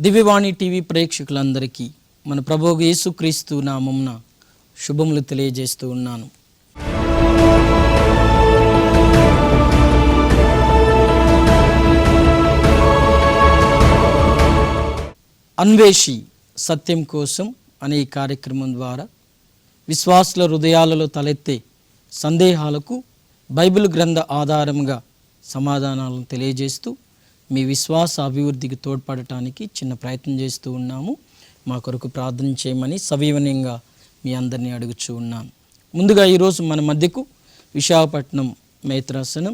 దివ్యవాణి TV ప్రేక్షకులందరికీ మన ప్రభువు యేసుక్రీస్తు నామమున శుభములు తెలియజేస్తూ ఉన్నాను. అన్వేషి సత్యం కోసం అనే ఈ కార్యక్రమం ద్వారా విశ్వాసుల హృదయాలలో తలెత్తే సందేహాలకు బైబిల్ గ్రంథ ఆధారంగా సమాధానాలను తెలియజేస్తూ మీ విశ్వాస అభివృద్ధికి తోడ్పడటానికి చిన్న ప్రయత్నం చేస్తూ ఉన్నాము. మా కొరకు ప్రార్థన చేయమని సవివనంగా మీ అందరినీ అడుగుచూ ఉన్నాను. ముందుగా ఈరోజు మన మధ్యకు విశాఖపట్నం మేత్రాసనం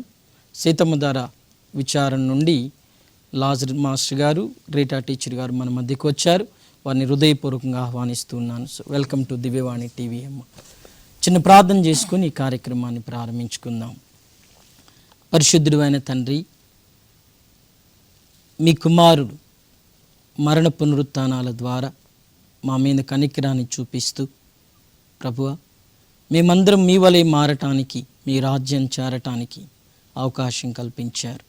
సీతమ్మధార విచారణ నుండి లాజర్ మాస్టర్ గారు, రీటా టీచర్ గారు మన మధ్యకు వచ్చారు. వారిని హృదయపూర్వకంగా ఆహ్వానిస్తూ ఉన్నాను. So welcome to Divyavani TV అమ్మ. చిన్న ప్రార్థన చేసుకుని ఈ కార్యక్రమాన్ని ప్రారంభించుకుందాం. పరిశుద్ధుడైన తండ్రి, మీ కుమారుడు మరణ పునరుత్థానాల ద్వారా మా మీద కనికరాన్ని చూపిస్తూ ప్రభువా, మేమందరం మీ వలె మారటానికి, మీ రాజ్యం చేరటానికి అవకాశం కల్పించారు.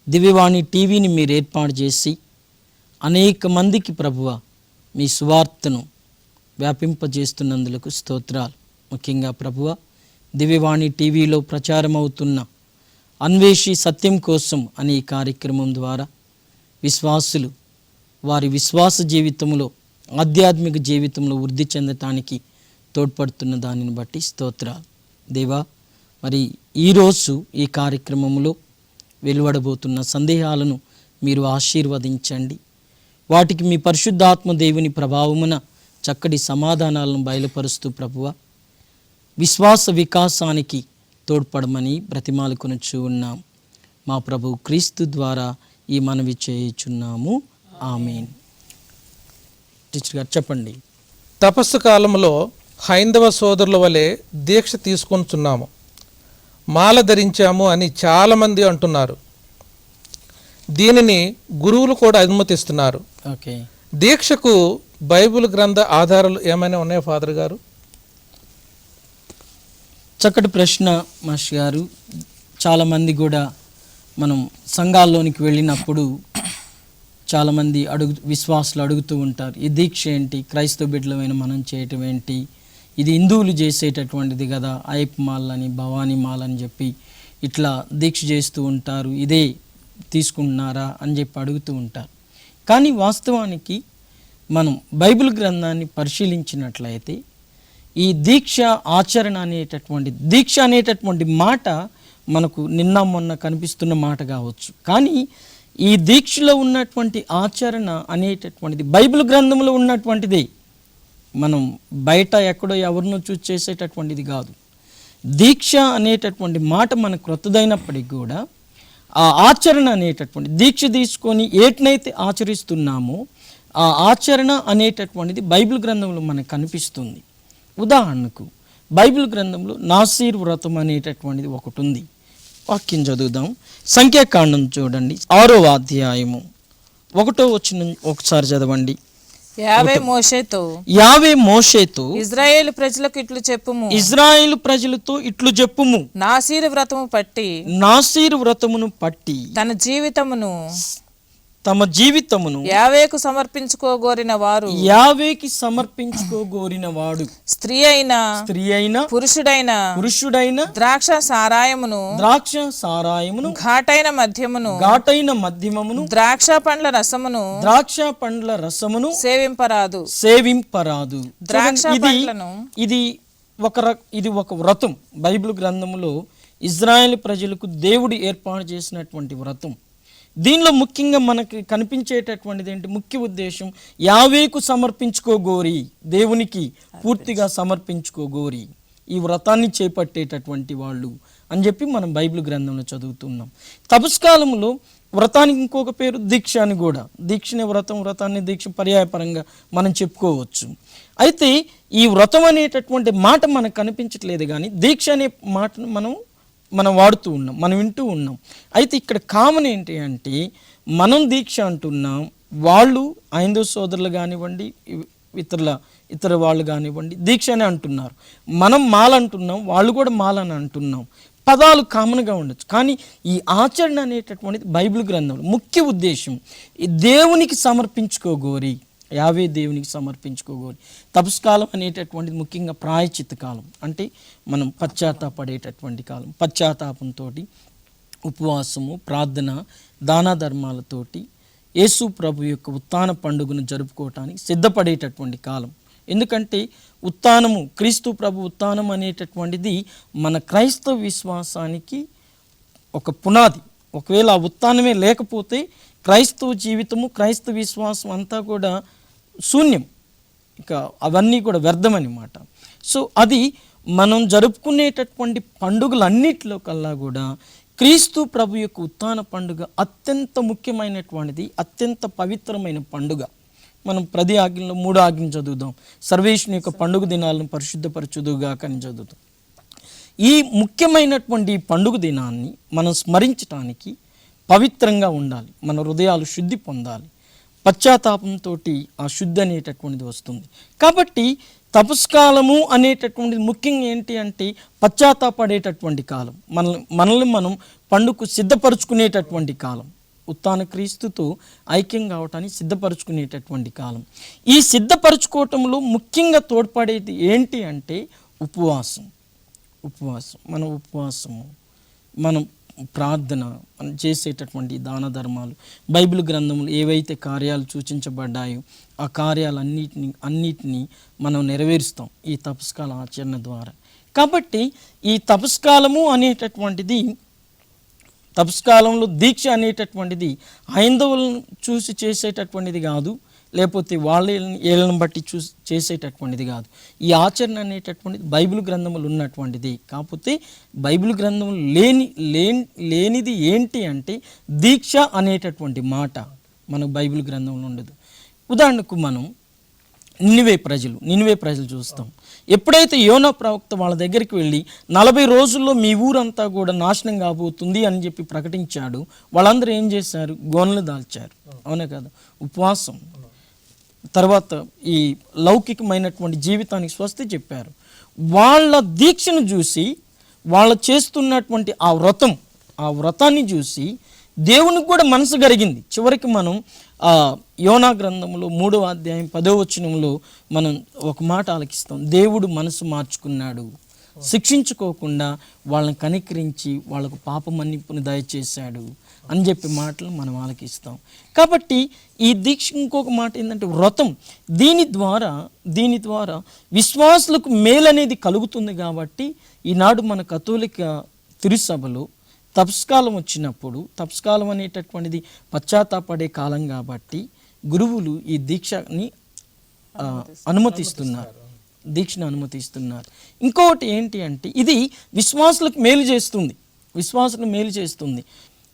దివ్యవాణి టీవీని మీరు ఏర్పాటు చేసి అనేక మందికి ప్రభువా మీ సువార్తను వ్యాపింపజేస్తున్నందులకు స్తోత్రాలు. ముఖ్యంగా ప్రభువా, దివ్యవాణి టీవీలో ప్రచారం అవుతున్న అన్వేషి సత్యం కోసం అనే ఈ కార్యక్రమం ద్వారా విశ్వాసులు వారి విశ్వాస జీవితంలో, ఆధ్యాత్మిక జీవితంలో వృద్ధి చెందటానికి తోడ్పడుతున్న దానిని బట్టి స్తోత్రాలు. దేవా, మరి ఈరోజు ఈ కార్యక్రమంలో వెలువడబోతున్న సందేహాలను మీరు ఆశీర్వదించండి. వాటికి మీ పరిశుద్ధాత్మ దేవుని ప్రభావమున చక్కటి సమాధానాలను బయలుపరుస్తూ ప్రభువా విశ్వాస వికాసానికి తోడ్పడమని బ్రతిమాలుకొనుచు ఉన్నాం. మా ప్రభు క్రీస్తు ద్వారా ఈ మనవి చేయుచున్నాము. ఆమేన్. టీచర్ గారు చెప్పండి. తపస్సు కాలంలో హైందవ సోదరుల వలె దీక్ష తీసుకొంటున్నాము, మాల ధరించాము అని చాలామంది అంటున్నారు. దీనిని గురువులు కూడా అనుమతిస్తున్నారు. ఓకే, దీక్షకు బైబిల్ గ్రంథ ఆధారాలు ఏమైనా ఉన్నాయా ఫాదర్ గారు? చక్కటి ప్రశ్న మాస్టర్ గారు. చాలామంది మనం సంఘాల్లోనికి వెళ్ళినప్పుడు చాలామంది విశ్వాసులు అడుగుతూ ఉంటారు, ఈ దీక్ష ఏంటి, క్రైస్తవ బిడ్డలమైన మనం చేయటం ఏంటి, ఇది హిందువులు చేసేటటువంటిది కదా, అయ్యప్ప మాలని, భవానీ మాలని చెప్పి ఇట్లా దీక్ష చేస్తూ ఉంటారు, ఇదే తీసుకుంటున్నారా అని చెప్పి అడుగుతూ ఉంటారు. కానీ వాస్తవానికి మనం బైబిల్ గ్రంథాన్ని పరిశీలించినట్లయితే ఈ దీక్ష ఆచరణ అనేటటువంటి మాట మనకు నిన్న మొన్న కనిపిస్తున్న మాట కావచ్చు. కానీ ఈ దీక్షలో ఉన్నటువంటి ఆచరణ అనేటటువంటిది బైబిల్ గ్రంథంలో ఉన్నటువంటిదే. మనం బయట ఎక్కడో ఎవరినో చూసి చేసేటటువంటిది కాదు. దీక్ష అనేటటువంటి మాట మనకు క్రొత్తదైనప్పటికీ కూడా ఆ ఆచరణ అనేటటువంటి దీక్ష తీసుకొని ఏటినైతే ఆచరిస్తున్నామో ఆ ఆచరణ అనేటటువంటిది బైబిల్ గ్రంథంలో మనకు కనిపిస్తుంది. ఉదాహరణకు బైబిల్ గ్రంథంలో నాసీర్ వ్రతం అనేటటువంటిది ఒకటి ఉంది. వాక్యం చదువుదాం. సంఖ్యాకాండం చూడండి, 6వ అధ్యాయము 1వ వచనం ఒకసారి చదవండి. యావే మోషేతో ఇజ్రాయేలు ప్రజలతో ఇట్లు చెప్పుము, నాసీరు వ్రతమును పట్టి తమ జీవితమును యావేకి సమర్పించుకోగోరిన వాడు స్త్రీ అయినా పురుషుడైన ద్రాక్ష సారాయమును ఘాటైన మద్యమును ద్రాక్ష పండ్ల రసమును సేవింపరాదు. ఇది ఒక వ్రతం. బైబిల్ గ్రంథములో ఇజ్రాయేల్ ప్రజలకు దేవుడు ఏర్పాటు చేసినటువంటి వ్రతం. దీనిలో ముఖ్యంగా మనకి కనిపించేటటువంటిది ఏంటి, ముఖ్య ఉద్దేశం యావేకు సమర్పించుకోగోరి, దేవునికి పూర్తిగా సమర్పించుకోగోరి ఈ వ్రతాన్ని చేపట్టేటటువంటి వాళ్ళు అని చెప్పి మనం బైబిల్ గ్రంథంలో చదువుతున్నాం. తపస్కాలంలో వ్రతానికి ఇంకొక పేరు దీక్ష అని కూడా. దీక్షనే వ్రతాన్ని దీక్ష పర్యాయపరంగా మనం చెప్పుకోవచ్చు. అయితే ఈ వ్రతం అనేటటువంటి మాట మనకు కనిపించట్లేదు, కానీ దీక్ష అనే మాటను మనం వాడుతూ ఉన్నాం, మనం వింటూ ఉన్నాం. అయితే ఇక్కడ కామన్ ఏంటి అంటే మనం దీక్ష అంటున్నాం, వాళ్ళు హైందవ సోదరులు కానివ్వండి, ఇతర వాళ్ళు కానివ్వండి దీక్ష అని అంటున్నారు. మనం మాల అంటున్నాం, వాళ్ళు కూడా మాల అని అంటున్నాం. పదాలు కామన్గా ఉండొచ్చు, కానీ ఈ ఆచరణ అనేటటువంటిది బైబిల్ గ్రంథంలో ముఖ్య ఉద్దేశం ఈ దేవునికి సమర్పించుకోగోరి, యావే దేవునికి సమర్పించుకోగోరి. తపస్కాలం అనేటటువంటిది ముఖ్యంగా ప్రాయచిత్త కాలం, అంటే మనం పశ్చాత్తాపడేటటువంటి కాలం. పశ్చాత్తాపంతో ఉపవాసము, ప్రార్థన, దాన ధర్మాలతోటి యేసు ప్రభు యొక్క ఉత్థాన పండుగను జరుపుకోవటానికి సిద్ధపడేటటువంటి కాలం. ఎందుకంటే ఉత్థానము, క్రీస్తు ప్రభు ఉత్థానం అనేటటువంటిది మన క్రైస్తవ విశ్వాసానికి ఒక పునాది. ఒకవేళ ఆ ఉత్థానమే లేకపోతే క్రైస్తవ జీవితము, క్రైస్తవ విశ్వాసం అంతా కూడా శూన్యం, ఇక అవన్నీ కూడా వ్యర్థమన్నమాట. సో అది మనం జరుపుకునేటటువంటి పండుగలన్నిటిలో కల్లా కూడా క్రీస్తు ప్రభు యొక్క ఉత్థాన పండుగ అత్యంత ముఖ్యమైనటువంటిది, అత్యంత పవిత్రమైన పండుగ. మనం 10 ఆజ్ఞల్లో 3 ఆజ్ఞలు చదువుదాం. సర్వేశ్వరుని యొక్క పండుగ దినాలను పరిశుద్ధపరచుదుగా అని చదువుతాం. ఈ ముఖ్యమైనటువంటి పండుగ దినాన్ని మనం స్మరించడానికి పవిత్రంగా ఉండాలి, మన హృదయాలు శుద్ధి పొందాలి. పశ్చాత్తాపంతో ఆ శుద్ధి అనేటటువంటిది వస్తుంది. కాబట్టి తపస్కాలము అనేటటువంటిది ముఖ్యంగా ఏంటి అంటే పశ్చాత్తాపడేటటువంటి కాలం, మనల్ని మనం పండుగకు సిద్ధపరచుకునేటటువంటి కాలం, ఉత్థాన క్రీస్తుతో ఐక్యం కావటానికి సిద్ధపరచుకునేటటువంటి కాలం. ఈ సిద్ధపరచుకోవటంలో ముఖ్యంగా తోడ్పడేది ఏంటి అంటే ఉపవాసం. మన ఉపవాసము, మనం ప్రార్థన, మనం చేసేటటువంటి దాన ధర్మాలు, బైబిల్ గ్రంథములు ఏవైతే కార్యాలు సూచించబడ్డాయో ఆ కార్యాలన్నిటినీ మనం నెరవేరుస్తాం ఈ తపస్కాల ఆచరణ ద్వారా. కాబట్టి ఈ తపస్కాలము అనేటటువంటిది, తపస్కాలంలో దీక్ష అనేటటువంటిది హైందవులను చూసి చేసేటటువంటిది కాదు, లేకపోతే వాళ్ళని బట్టి చూసి చేసేటటువంటిది కాదు. ఈ ఆచరణ అనేటటువంటిది బైబిల్ గ్రంథములు ఉన్నటువంటిది. కాకపోతే బైబిల్ గ్రంథములు లేనిది ఏంటి అంటే దీక్ష అనేటటువంటి మాట మనకు బైబిల్ గ్రంథంలో ఉండదు. ఉదాహరణకు మనం నినివే ప్రజలు చూస్తాం. ఎప్పుడైతే యోనా ప్రవక్త వాళ్ళ దగ్గరికి వెళ్ళి 40 రోజుల్లో మీ ఊరంతా కూడా నాశనం కాబోతుంది అని చెప్పి ప్రకటించాడు, వాళ్ళందరూ ఏం చేశారు? గోనెలు దాల్చారు. అవునే కదా? ఉపవాసం, తర్వాత ఈ లౌకికమైనటువంటి జీవితానికి స్వస్తి చెప్పారు. వాళ్ళ దీక్షను చూసి, వాళ్ళ చేస్తున్నటువంటి ఆ వ్రతాన్ని చూసి దేవునికి కూడా మనసు కరిగింది. చివరికి మనం యోనా గ్రంథంలో 3వ అధ్యాయం 10వ వచనంలో మనం ఒక మాట ఆలకిస్తాం. దేవుడు మనసు మార్చుకున్నాడు, శిక్షించుకోకుండా వాళ్ళని కనికరించి వాళ్ళకు పాప మన్నింపుని దయచేశాడు అని చెప్పి మాటలు మనం ఆలకిస్తాం. కాబట్టి ఈ దీక్ష ఇంకొక మాట ఏంటంటే వ్రతం. దీని ద్వారా విశ్వాసులకు మేలనేది కలుగుతుంది. కాబట్టి ఈనాడు మన కథోలిక తిరుసభలో తపస్కాలం వచ్చినప్పుడు, తపస్కాలం అనేటటువంటిది పశ్చాత్తాపడే కాలం కాబట్టి గురువులు ఈ దీక్షని దీక్షను అనుమతిస్తున్నారు. ఇంకొకటి ఏంటి అంటే ఇది విశ్వాసులకు మేలు చేస్తుంది.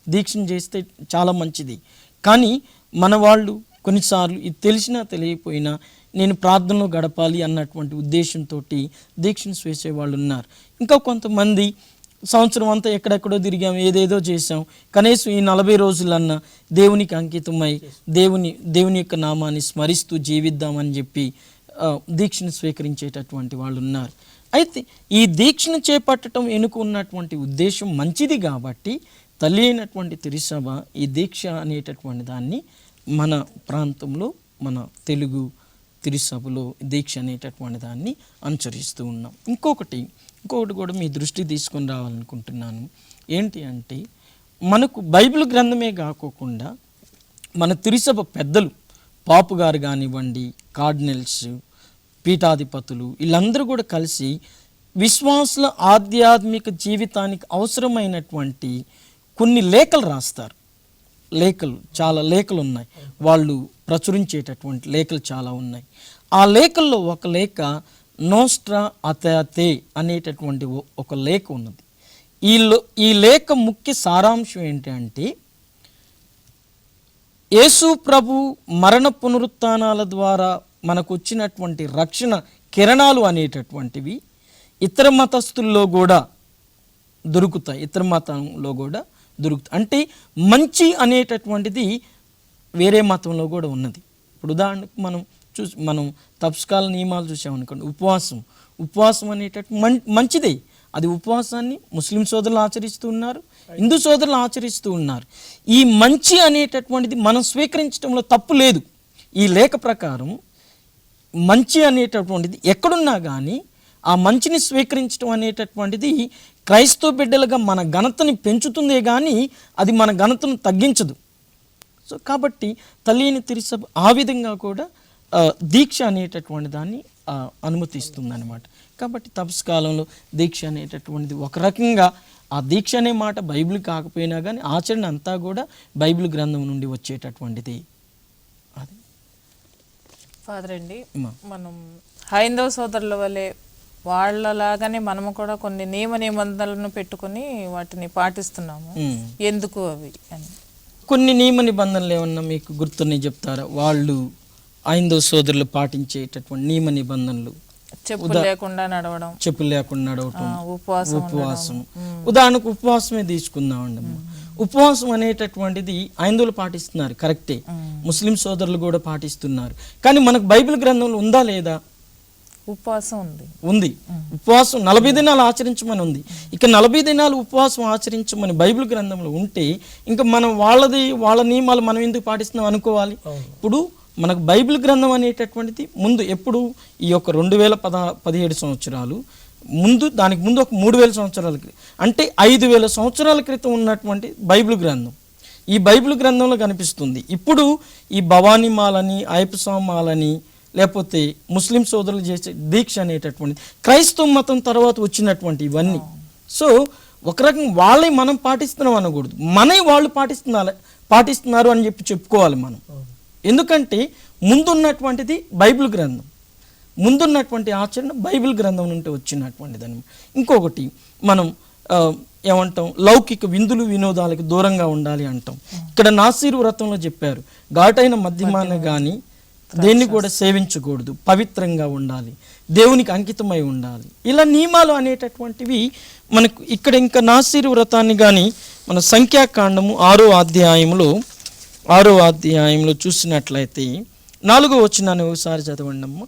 దీక్షను చేస్తే చాలా మంచిది. కానీ మన వాళ్ళు కొన్నిసార్లు ఇది తెలిసినా తెలియకపోయినా నేను ప్రార్థనలో గడపాలి అన్నటువంటి ఉద్దేశంతో దీక్షను చేసే వాళ్ళు ఉన్నారు. ఇంకా కొంతమంది సంవత్సరం అంతా ఎక్కడెక్కడో తిరిగాం, ఏదేదో చేసాం, కనీసం ఈ 40 రోజులన్నా దేవునికి అంకితమై దేవుని యొక్క నామాన్ని స్మరిస్తూ జీవిద్దామని చెప్పి దీక్షను స్వీకరించేటటువంటి వాళ్ళు ఉన్నారు. అయితే ఈ దీక్షను చేపట్టడం ఎన్నుకున్నటువంటి ఉద్దేశం మంచిది కాబట్టి తల్లి అయినటువంటి తిరుసభ ఈ దీక్ష అనేటటువంటి దాన్ని మన ప్రాంతంలో, మన తెలుగు తిరుసభలో దీక్ష అనేటటువంటి దాన్ని అనుసరిస్తూ ఉన్నాం. ఇంకొకటి కూడా మీ దృష్టి తీసుకొని రావాలనుకుంటున్నాను. ఏంటి అంటే మనకు బైబిల్ గ్రంథమే కాకోకుండా మన తిరుసభ పెద్దలు, పాపు గారు కానివ్వండి, కార్డినల్స్, పీఠాధిపతులు, వీళ్ళందరూ కూడా కలిసి విశ్వాసుల ఆధ్యాత్మిక జీవితానికి అవసరమైనటువంటి కొన్ని లేఖలు రాస్తారు. చాలా లేఖలు ఉన్నాయి, వాళ్ళు ప్రచురించేటటువంటి లేఖలు చాలా ఉన్నాయి. ఆ లేఖల్లో ఒక లేఖ నోస్ట్రా అతే అనేటటువంటి ఒక లేఖ ఉన్నది. ఈ లేఖ ముఖ్య సారాంశం ఏంటంటే యేసు ప్రభు మరణ పునరుత్థానాల ద్వారా మనకు వచ్చినటువంటి రక్షణ కిరణాలు అనేటటువంటివి ఇతర మతస్థుల్లో కూడా దొరుకుతాయి, అంటే మంచి అనేటటువంటిది వేరే మతంలో కూడా ఉన్నది. ఇప్పుడు ఉదాహరణకు మనం తపస్కాల నియమాలు చూసామనుకోండి, ఉపవాసం అనేటటువంటి మంచిదే, అది ఉపవాసాన్ని ముస్లిం సోదరులు ఆచరిస్తూ ఉన్నారు, హిందూ సోదరులు ఆచరిస్తూ ఉన్నారు. ఈ మంచి అనేటటువంటిది మనం స్వీకరించడంలో తప్పు లేదు. ఈ లేఖ ప్రకారం మంచి అనేటటువంటిది ఎక్కడున్నా కానీ ఆ మంచిని స్వీకరించడం అనేటటువంటిది క్రైస్తవ బిడ్డలుగా మన ఘనతని పెంచుతుందే కానీ అది మన ఘనతను తగ్గించదు. సో కాబట్టి తల్లిని తిరుసభ ఆ విధంగా కూడా దీక్ష అనేటటువంటి దాన్ని అనుమతిస్తుంది అనమాట. కాబట్టి తపస్కాలంలో దీక్ష అనేటటువంటిది ఒక రకంగా ఆ దీక్ష అనే మాట బైబిల్ కాకపోయినా కానీ ఆచరణ అంతా కూడా బైబిల్ గ్రంథం నుండి వచ్చేటటువంటిది. అది ఫాదర్ అండి, మనం హైందవ సోదరుల వలె వాళ్ళలాగానే మనము కూడా కొన్ని నియమ నిబంధనలను పెట్టుకొని వాటిని పాటిస్తున్నాము. ఎందుకు అవి అని కొన్ని నియమ నిబంధనలు ఏమన్నా మీకు గుర్తున్నాయి చెప్తారా? వాళ్ళు హైందవ సోదరులు పాటించేటటువంటి నియమ నిబంధనలు, చెప్పులు లేకుండా నడవడం, ఉపవాసం. ఉదాహరణకు ఉపవాసమే తీసుకుందామండి. ఉపవాసం అనేటటువంటిది హైందువులు పాటిస్తున్నారు, కరెక్టే. ముస్లిం సోదరులు కూడా పాటిస్తున్నారు. కానీ మనకు బైబిల్ గ్రంథంలో ఉందా లేదా? ఉపవాసం ఉంది. ఉపవాసం 40 దినాలు ఆచరించమని ఉంది. ఇక 40 దినాలు ఉపవాసం ఆచరించమని బైబిల్ గ్రంథంలో ఉంటే ఇంకా మనం వాళ్ళ నియమాలు మనం ఎందుకు పాటిస్తున్నాం అనుకోవాలి. ఇప్పుడు మనకు బైబిల్ గ్రంథం అనేటటువంటిది ముందు ఎప్పుడు ఈ యొక్క 2017 సంవత్సరాలు ముందు, దానికి ముందు ఒక 3000 సంవత్సరాల క్రితం, అంటే 5000 సంవత్సరాల క్రితం ఉన్నటువంటి బైబిల్ గ్రంథం ఈ బైబిల్ గ్రంథంలో కనిపిస్తుంది. ఇప్పుడు ఈ భవానీ మాలని, అయ్యప్ప మాలని, లేకపోతే ముస్లిం సోదరులు చేసే దీక్ష అనేటటువంటిది క్రైస్తవ మతం తర్వాత వచ్చినటువంటి ఇవన్నీ. సో ఒక రకంగా వాళ్ళే మనం పాటిస్తున్నాం అనకూడదు, మనవి వాళ్ళు పాటిస్తున్నారు అని చెప్పుకోవాలి మనం. ఎందుకంటే ముందున్నటువంటిది బైబిల్ గ్రంథం, ముందున్నటువంటి ఆచరణ బైబిల్ గ్రంథం నుండి వచ్చినటువంటిది అని. ఇంకొకటి మనం ఏమంటాం, లౌకిక విందులు వినోదాలకు దూరంగా ఉండాలి అంటాం. ఇక్కడ నాసీరు వ్రతంలో చెప్పారు, ఘాటైన మద్యమాన కానీ దేన్ని కూడా సేవించకూడదు, పవిత్రంగా ఉండాలి, దేవునికి అంకితమై ఉండాలి. ఇలా నియమాలు అనేటటువంటివి మనకు ఇక్కడ ఇంకా నాసీరు వ్రతాన్ని కానీ మన సంఖ్యాకాండము 6వ అధ్యాయంలో చూసినట్లయితే 4వ వచనాన్ని ఒకసారి చదవండి అమ్మ.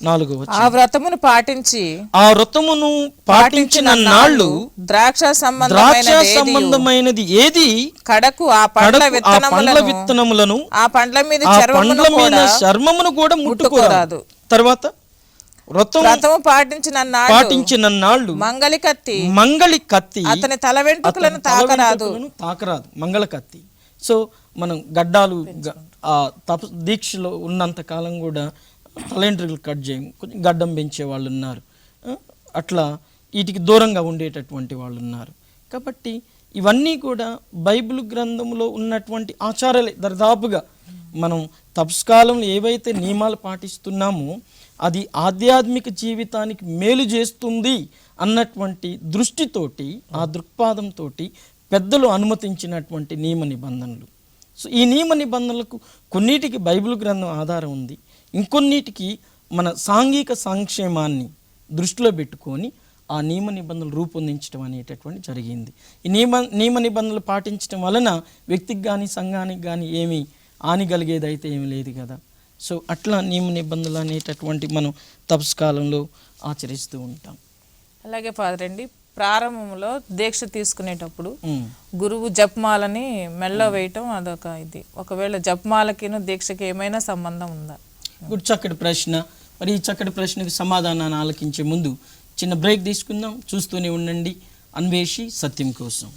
4వ వచనం, ఆ వ్రతమును పాటించిన నాళ్ళు ద్రాక్ష సంబంధమైనది ఏది కడకు ఆ పండ్ల విత్తనములను ఆ పండ్ల మీద చర్మమును కూడా ముట్టుకోరాదు. తర్వాత వ్రతము పాటించిన నాళ్ళు మంగళి కత్తి అతని తల వెంట్రుకలను తాకరాదు. మంగళ కత్తి. సో మనం గడ్డాలు దీక్షలో ఉన్నంత కాలం కూడా తలెంట్రుకలు కట్ చేయం, కొంచెం గడ్డం పెంచే వాళ్ళు ఉన్నారు, అట్లా వీటికి దూరంగా ఉండేటటువంటి వాళ్ళు ఉన్నారు. కాబట్టి ఇవన్నీ కూడా బైబిల్ గ్రంథంలో ఉన్నటువంటి ఆచారాలే. దరిదాపుగా మనం తపస్కాలంలో ఏవైతే నియమాలు పాటిస్తున్నామో అది ఆధ్యాత్మిక జీవితానికి మేలు చేస్తుంది అన్నటువంటి దృష్టితోటి, ఆ దృక్పాదంతో పెద్దలు అనుమతించినటువంటి నియమ నిబంధనలు. సో ఈ నియమ నిబంధనలకు కొన్నిటికి బైబిల్ గ్రంథం ఆధారం ఉంది, ఇంకొన్నిటికి మన సాంఘిక సంక్షేమాన్ని దృష్టిలో పెట్టుకొని ఆ నియమ నిబంధనలు రూపొందించడం అనేటటువంటి జరిగింది. ఈ నియమ నిబంధనలు పాటించడం వలన వ్యక్తికి కానీ సంఘానికి కానీ ఏమీ హాని కలిగేది అయితే ఏమి లేదు కదా. సో అట్లా నియమ నిబంధనలు అనేటటువంటి మనం తపస్కాలంలో ఆచరిస్తూ ఉంటాం. అలాగే ఫాదర్ అండి, ప్రారంభంలో దీక్ష తీసుకునేటప్పుడు గురువు జపమాలని మెల్ల వేయటం అదొక ఇది. ఒకవేళ జపమాలకిను దీక్షకి ఏమైనా సంబంధం ఉందా? గుడ్, చక్కటి ప్రశ్న. మరి ఈ చక్కటి ప్రశ్నకు సమాధానాన్ని ఆలకించే ముందు చిన్న బ్రేక్ తీసుకుందాం. చూస్తూనే ఉండండి అన్వేషి సత్యం కోసం.